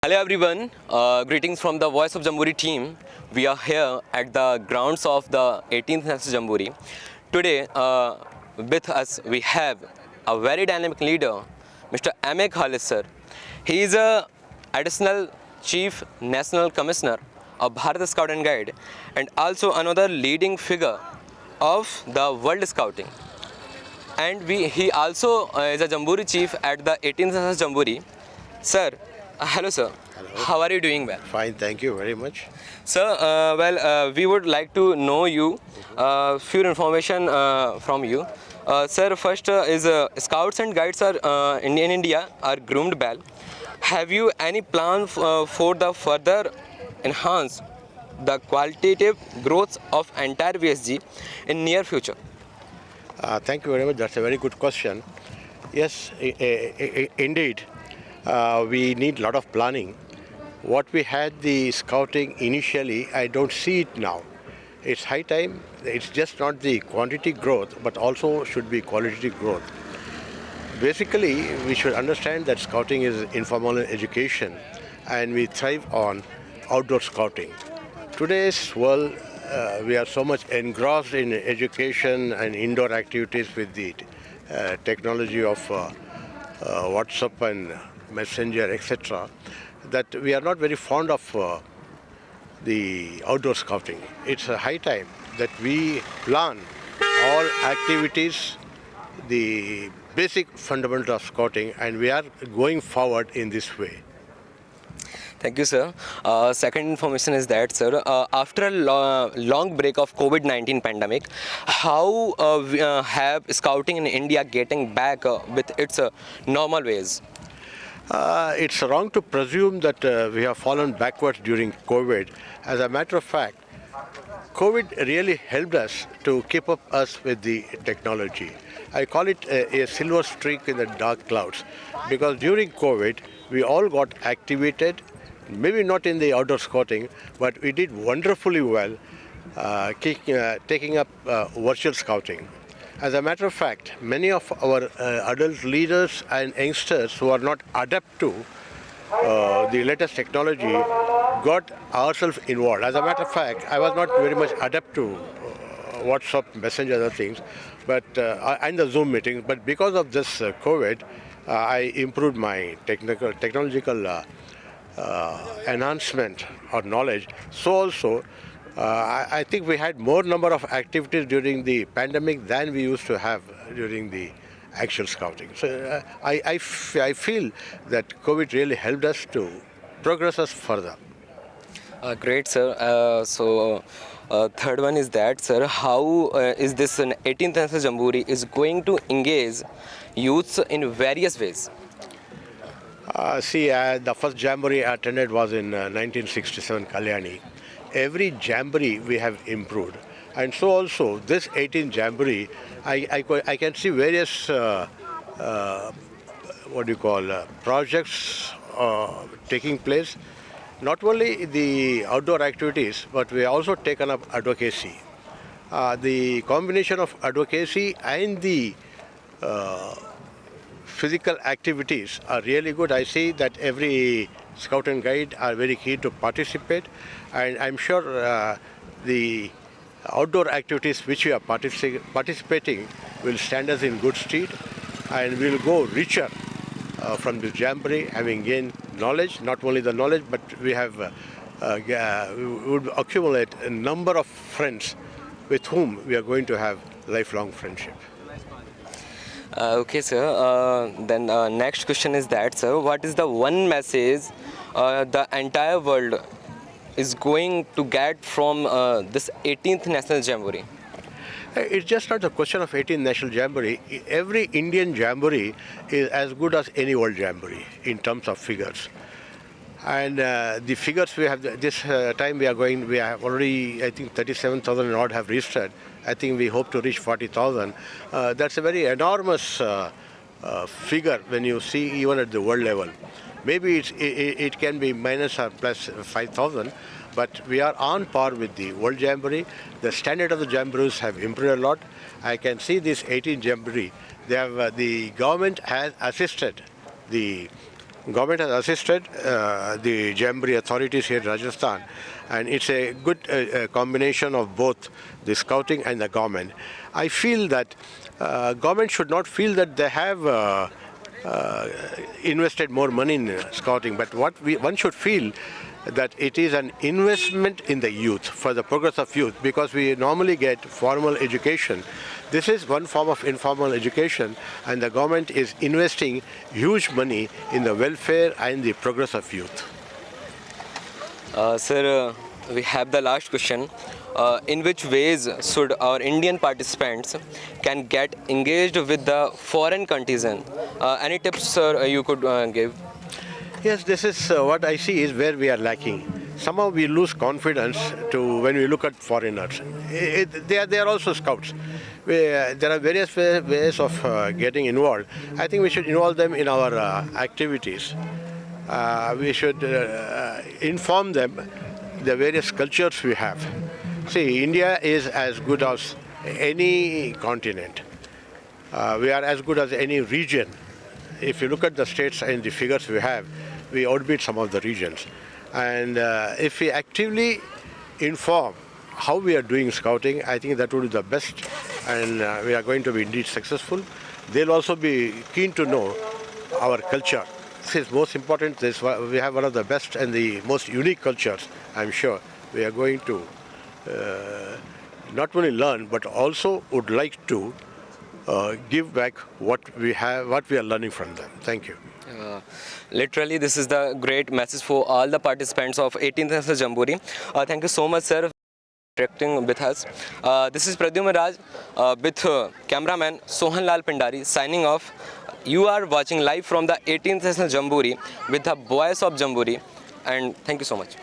Hello everyone, greetings from the Voice of Jamboree team. We are here at the grounds of the 18th National Jamboree. Today with us we have a very dynamic leader, Mr. M.A. Khalid sir. He is a additional Chief National Commissioner of Bharat Scout and Guide and also another leading figure of the World Scouting. And he also is a Jamboree Chief at the 18th National Jamboree. Sir, hello sir. Hello. How are you doing, well? Fine, thank you very much. Sir, we would like to know you, few information from you. Sir, first is Scouts and Guides are in India are groomed well. Have you any plan for the further enhance the qualitative growth of entire VSG in near future? Thank you very much. That's a very good question. Yes, indeed, we need a lot of planning. What we had the scouting initially, I don't see it now. It's high time. It's just not the quantity growth, but also should be quality growth. Basically, we should understand that scouting is informal education, and we thrive on outdoor scouting. Today's world, we are so much engrossed in education and indoor activities with the technology of WhatsApp and Messenger, etc., that we are not very fond of the outdoor scouting. It's a high time that we plan all activities, the basic fundamentals of scouting, and we are going forward in this way. Thank you, sir. Second information is that, sir, after a long break of COVID-19 pandemic, how have scouting in India getting back with its normal ways? It's wrong to presume that we have fallen backwards during COVID. As a matter of fact, COVID really helped us to keep up us with the technology. I call it a silver streak in the dark clouds, because during COVID, we all got activated, maybe not in the outdoor scouting, but we did wonderfully well taking up virtual scouting. As a matter of fact, many of our adult leaders and youngsters who are not adept to the latest technology got ourselves involved. As a matter of fact, I was not very much adept to WhatsApp, Messenger, other things, but and the Zoom meetings. But because of this COVID, I improved my technological enhancement or knowledge. So also, I think we had more number of activities during the pandemic than we used to have during the actual scouting. So I feel that COVID really helped us to progress us further. Great, sir. Third one is that, sir, how is this an 18th National Jamboree is going to engage youths in various ways? The first Jamboree I attended was in 1967, Kalyani. Every Jamboree we have improved. And so also this 18th Jamboree, I can see various projects taking place. Not only the outdoor activities, but we also taken up advocacy. The combination of advocacy and the physical activities are really good. I see that every scout and guide are very keen to participate, and I'm sure the outdoor activities which we are participating will stand us in good stead, and we'll go richer from this Jamboree, having gained knowledge. Not only the knowledge, but we would accumulate a number of friends with whom we are going to have lifelong friendship. Okay, sir. Then next question is that, sir, what is the one message the entire world is going to get from this 18th National Jamboree? It's just not a question of 18th National Jamboree. Every Indian Jamboree is as good as any world Jamboree in terms of figures. And the figures we have, this time we have already, I think 37,000 odd have registered. I think we hope to reach 40,000. That's a very enormous figure when you see even at the world level. Maybe it can be minus or plus 5,000, but we are on par with the World Jamboree. The standard of the Jamborees have improved a lot. I can see this 18 Jamboree. The government has assisted the Government has assisted the Jamboree authorities here in Rajasthan, and it's a good combination of both the scouting and the government. I feel that government should not feel that they have invested more money in scouting, but one should feel that it is an investment in the youth, for the progress of youth, because we normally get formal education. This is one form of informal education, and the government is investing huge money in the welfare and the progress of youth. Sir, we have the last question. In which ways should our Indian participants can get engaged with the foreign contingent? Any tips, sir, you could give? Yes, this is what I see is where we are lacking. Somehow we lose confidence to when we look at foreigners. They are also scouts. There are various ways of getting involved. I think we should involve them in our activities. We should inform them the various cultures we have. See, India is as good as any continent. We are as good as any region. If you look at the states and the figures we have, we outbeat some of the regions. And if we actively inform how we are doing scouting, I think that would be the best, and we are going to be indeed successful. They'll also be keen to know our culture. This is most important. We have one of the best and the most unique cultures. I'm sure we are going to not only learn, but also would like to give back what we are learning from them. Thank you. Literally, this is the great message for all the participants of 18th National Jamboree. Thank you so much, sir, for interacting with us. This is Pradyumna Raj with cameraman Sohan Lal Pandari signing off. You are watching live from the 18th National Jamboree with the Voice of Jamboree, and thank you so much.